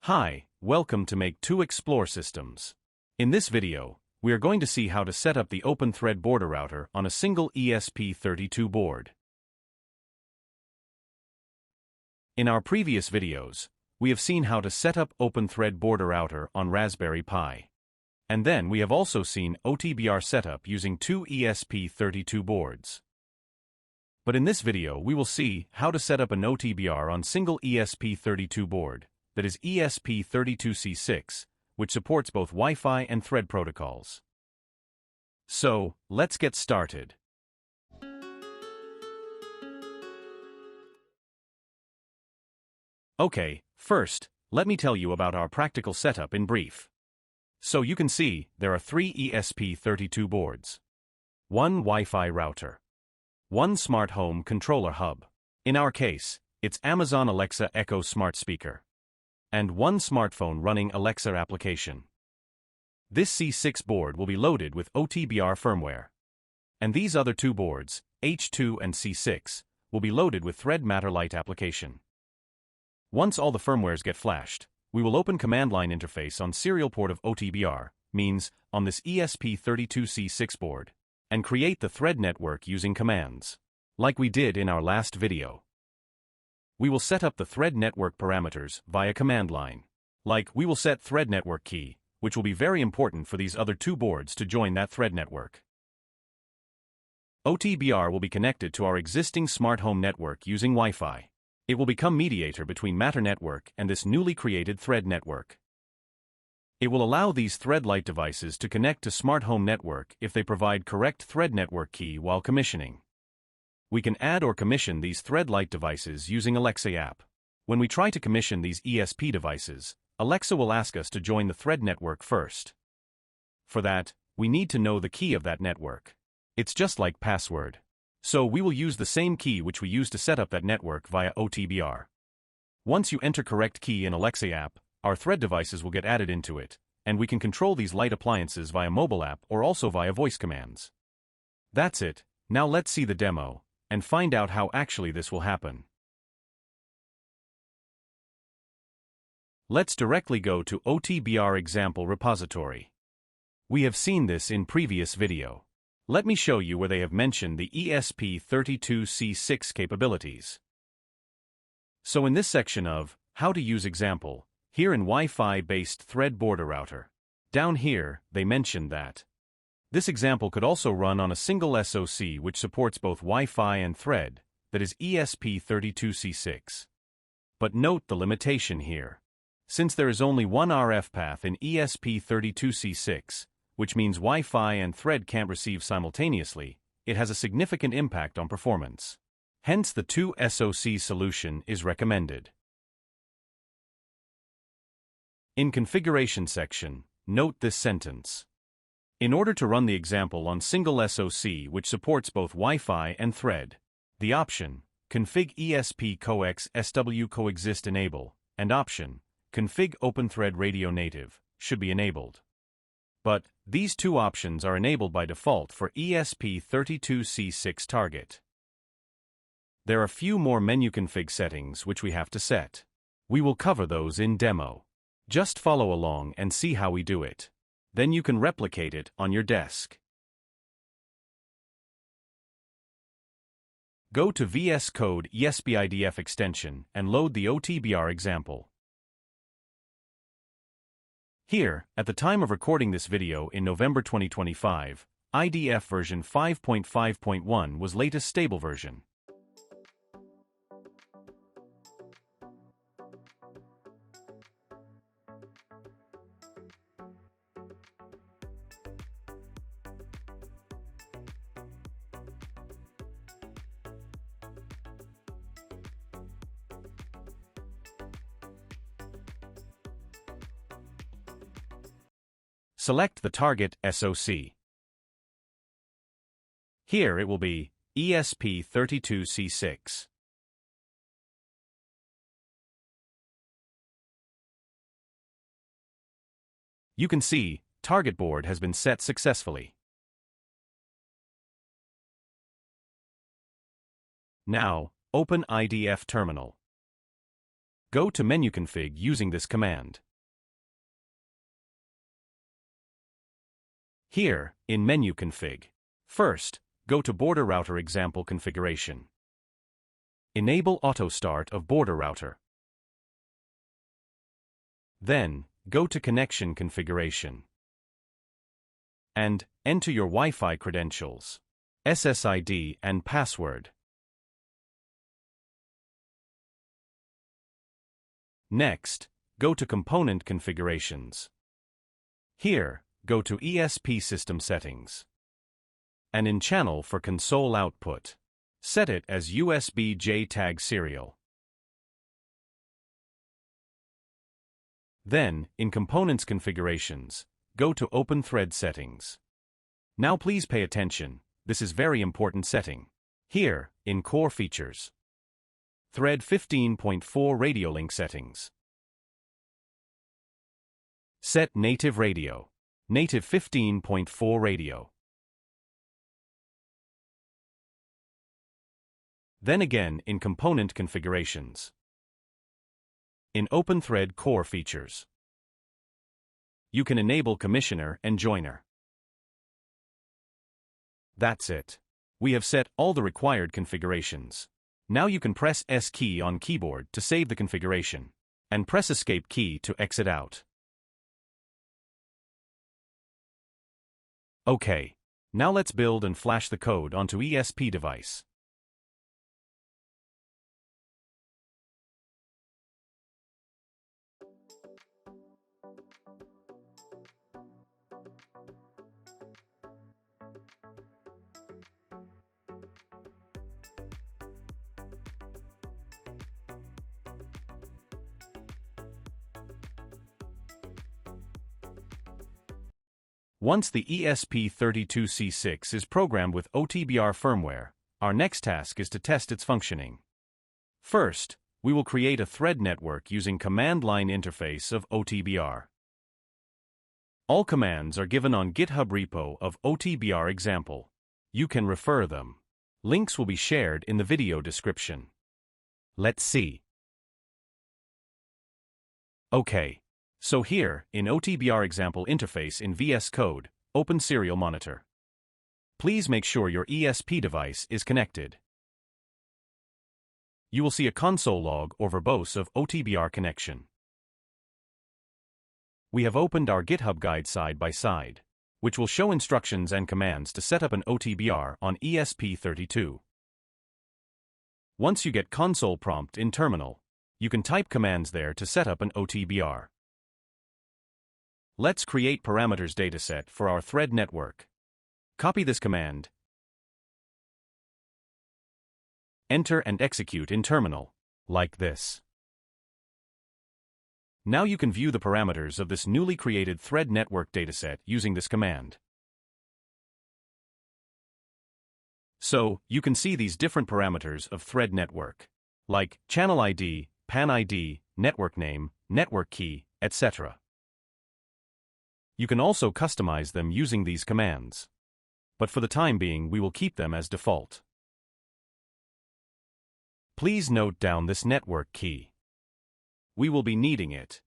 Hi, welcome to Make 2 Explore Systems. In this video, we are going to see how to set up the OpenThread border router on a single ESP32 board. In our previous videos, we have seen how to set up OpenThread border router on Raspberry Pi. And then we have also seen OTBR setup using 2 ESP32 boards. But in this video we will see how to set up an OTBR on single ESP32 board, that is ESP32C6, which supports both Wi-Fi and Thread protocols. So, let's get started. Okay, first, let me tell you about our practical setup in brief. So you can see, there are 3 ESP32 boards. 1 Wi-Fi router. 1 smart home controller hub. In our case, it's Amazon Alexa Echo smart speaker. And 1 smartphone running Alexa application. This C6 board will be loaded with OTBR firmware. And these other 2 boards, H2 and C6, will be loaded with Thread Matterlight application. Once all the firmwares get flashed, we will open command line interface on serial port of OTBR, means on this ESP32C6 board, and create the thread network using commands, like we did in our last video. We will set up the thread network parameters via command line. Like, we will set thread network key, which will be very important for these other 2 boards to join that thread network. OTBR will be connected to our existing smart home network using Wi-Fi. It will become mediator between Matter network and this newly created thread network. It will allow these thread light devices to connect to smart home network if they provide correct thread network key while commissioning. We can add or commission these thread light devices using Alexa app. When we try to commission these ESP devices, Alexa will ask us to join the thread network first. For that, we need to know the key of that network. It's just like password. So we will use the same key which we used to set up that network via OTBR. Once you enter correct key in Alexa app, our thread devices will get added into it, and we can control these light appliances via mobile app or also via voice commands. That's it. Now let's see the demo and find out how actually this will happen. Let's directly go to OTBR example repository. We have seen this in previous video. Let me show you where they have mentioned the ESP32C6 capabilities. So in this section of How to Use Example, here in Wi-Fi based thread border router, down here they mentioned that this example could also run on a single SoC which supports both Wi-Fi and Thread, that is ESP32C6. But note the limitation here. Since there is only one RF path in ESP32C6, which means Wi-Fi and Thread can't receive simultaneously, it has a significant impact on performance. Hence the 2 SoC solution is recommended. In configuration section, note this sentence. In order to run the example on single SoC which supports both Wi-Fi and Thread, the option, config ESP coax SW coexist enable, and option, config OpenThread radio native, should be enabled. But, these 2 options are enabled by default for ESP32C6 target. There are few more Menuconfig settings which we have to set. We will cover those in demo. Just follow along and see how we do it. Then you can replicate it on your desk. Go to VSCode ESP-IDF extension and load the OTBR example. Here, at the time of recording this video in November 2025, IDF version 5.5.1 was latest stable version. Select the target SoC. Here it will be ESP32C6. You can see, target board has been set successfully. Now, open IDF terminal. Go to Menuconfig using this command. Here, in Menuconfig, first, go to Border Router Example Configuration. Enable Auto Start of Border Router. Then, go to Connection Configuration. And enter your Wi-Fi credentials, SSID and password. Next, go to Component Configurations. Here, go to ESP System Settings. And in Channel for Console Output, set it as USB JTAG Serial. Then, in Components Configurations, go to OpenThread Settings. Now please pay attention, this is very important setting. Here, in Core Features, Thread 15.4 Radio Link Settings. Set Native Radio, Native 15.4 Radio. Then again in Component Configurations. In OpenThread Core Features, you can enable Commissioner and Joiner. That's it. We have set all the required configurations. Now you can press S key on keyboard to save the configuration, and press Escape key to exit out. Okay. Now let's build and flash the code onto ESP device. Once the ESP32C6 is programmed with OTBR firmware, our next task is to test its functioning. First, we will create a thread network using command line interface of OTBR. All commands are given on GitHub repo of OTBR example. You can refer them. Links will be shared in the video description. Let's see. Okay. So here, in OTBR example interface in VSCode, open Serial Monitor. Please make sure your ESP device is connected. You will see a console log or verbose of OTBR connection. We have opened our GitHub guide side by side, which will show instructions and commands to set up an OTBR on ESP32. Once you get console prompt in terminal, you can type commands there to set up an OTBR. Let's create parameters dataset for our thread network. Copy this command. Enter and execute in terminal, like this. Now you can view the parameters of this newly created thread network dataset using this command. So, you can see these different parameters of thread network, like channel ID, PAN ID, network name, network key, etc. You can also customize them using these commands. But for the time being, we will keep them as default. Please note down this network key. We will be needing it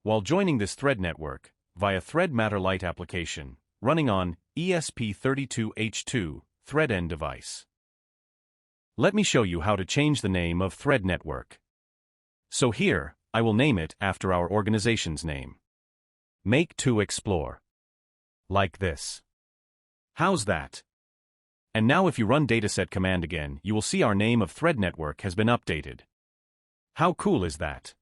while joining this thread network via Thread Matterlight application running on ESP32H2 thread end device. Let me show you how to change the name of thread network. So here, I will name it after our organization's name. Make to explore. Like this. How's that? And now if you run dataset command again, you will see our name of thread network has been updated. How cool is that?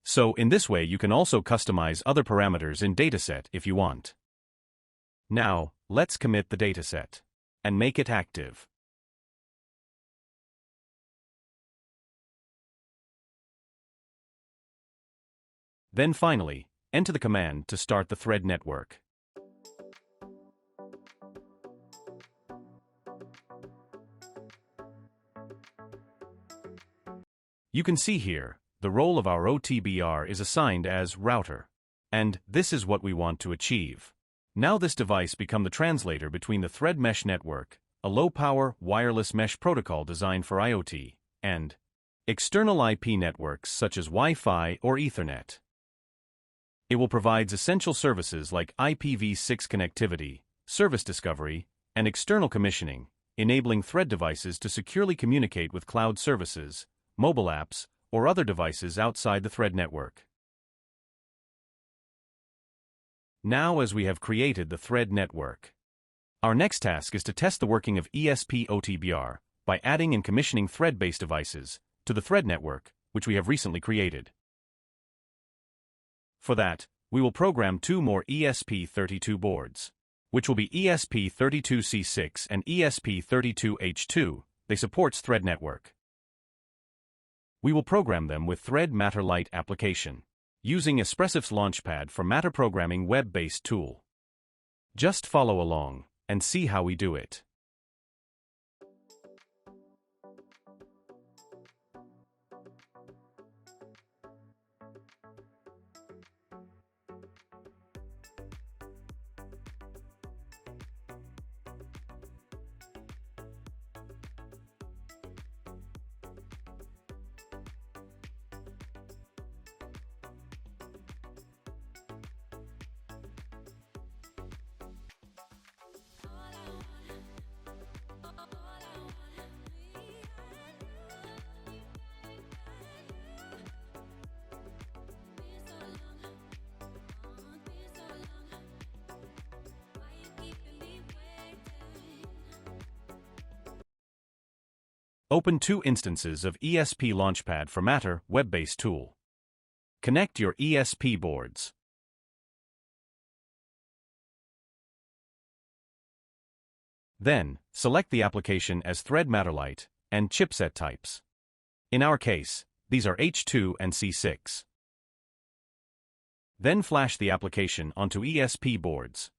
So in this way you can also customize other parameters in dataset if you want. Now, let's commit the dataset and make it active. Then finally, enter the command to start the thread network. You can see here, the role of our OTBR is assigned as router. And this is what we want to achieve. Now this device becomes the translator between the thread mesh network, a low-power wireless mesh protocol designed for IoT, and external IP networks such as Wi-Fi or Ethernet. It will provide essential services like IPv6 connectivity, service discovery, and external commissioning, enabling Thread devices to securely communicate with cloud services, mobile apps, or other devices outside the Thread network. Now, as we have created the Thread network, our next task is to test the working of ESP-OTBR by adding and commissioning Thread-based devices to the Thread network, which we have recently created. For that, we will program 2 more ESP32 boards, which will be ESP32C6 and ESP32H2. They support Thread network. We will program them with Thread Matter Lite application, using Espressif's Launchpad for Matter programming web-based tool. Just follow along and see how we do it. Open 2 instances of ESP Launchpad for Matter web-based tool. Connect your ESP boards. Then, select the application as Thread Matter Lite and chipset types. In our case, these are H2 and C6. Then flash the application onto ESP boards.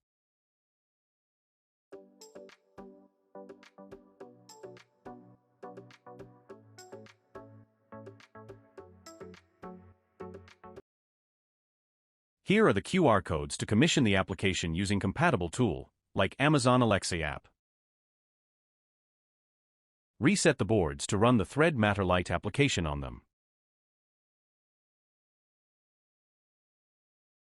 Here are the QR codes to commission the application using compatible tool, like Amazon Alexa app. Reset the boards to run the Thread Matter Lite application on them.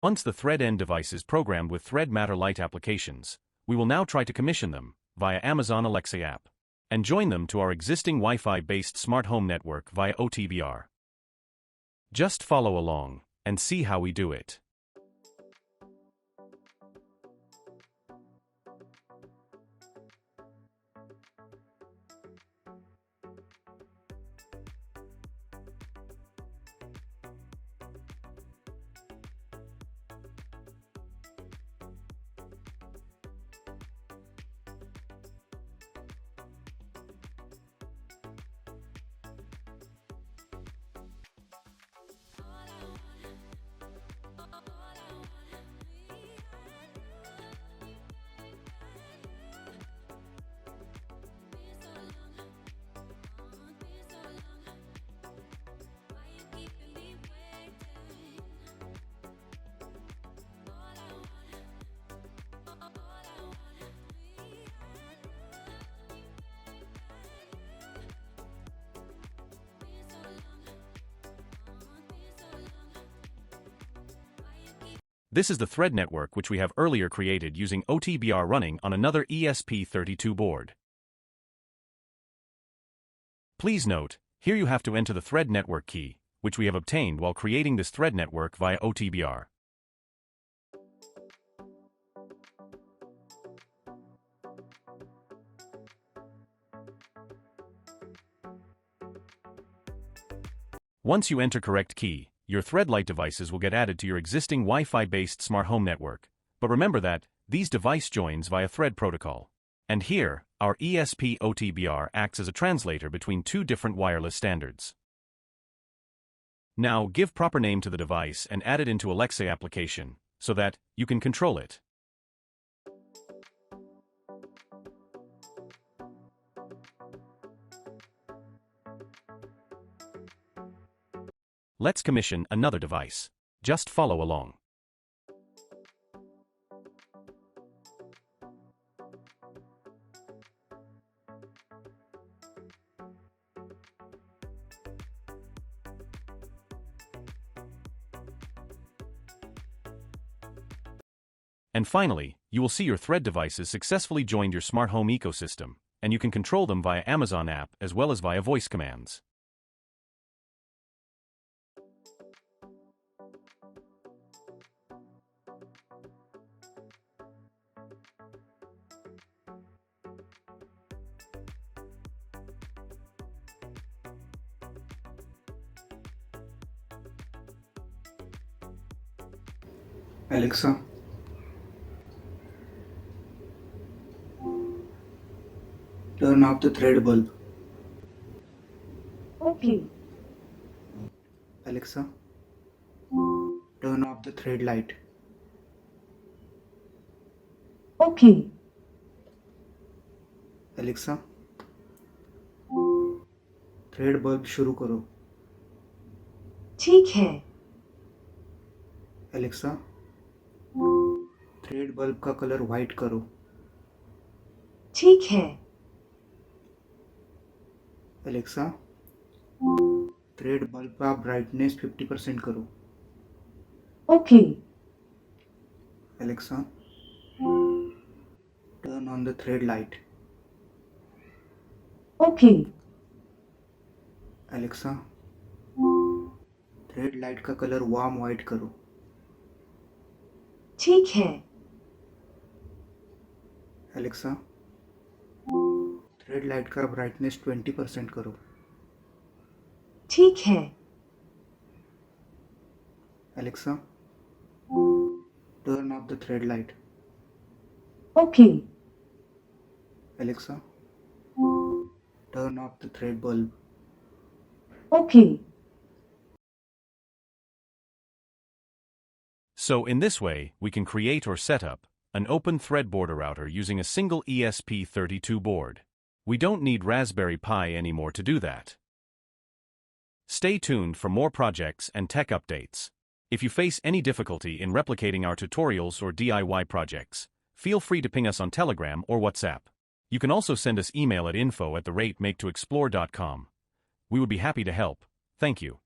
Once the Thread end device is programmed with Thread Matter Lite applications, we will now try to commission them via Amazon Alexa app and join them to our existing Wi-Fi-based smart home network via OTBR. Just follow along and see how we do it. This is the Thread network which we have earlier created using OTBR running on another ESP32 board. Please note, here you have to enter the Thread network key, which we have obtained while creating this Thread network via OTBR. Once you enter correct key, your Thread Lite devices will get added to your existing Wi-Fi-based smart home network. But remember that these device joins via Thread protocol. And here, our ESP-OTBR acts as a translator between 2 different wireless standards. Now give proper name to the device and add it into Alexa application, so that you can control it. Let's commission another device. Just follow along. And finally, you will see your Thread devices successfully joined your smart home ecosystem, and you can control them via Amazon app as well as via voice commands. Alexa, turn off the thread bulb. Okay. Alexa, turn off the thread light. Okay. Alexa, thread bulb शुरू करो. ठीक है. Alexa, thread bulb का colour white करो. ठीक है. Alexa, thread bulb का brightness 50% करो. Okay. Alexa, turn on the thread light. Okay. Alexa, thread light का कलर वार्म व्हाइट करो. ठीक है. एलेक्सा, थ्रेड लाइट का ब्राइटनेस 20% करो. ठीक है. Alexa, turn off the thread light. Okay. Alexa, turn off the thread bulb. Okay. So in this way, we can create or set up an OpenThread border router using a single ESP32 board. We don't need Raspberry Pi anymore to do that. Stay tuned for more projects and tech updates. If you face any difficulty in replicating our tutorials or DIY projects, feel free to ping us on Telegram or WhatsApp. You can also send us email at info@maketoexplore.com. We would be happy to help. Thank you.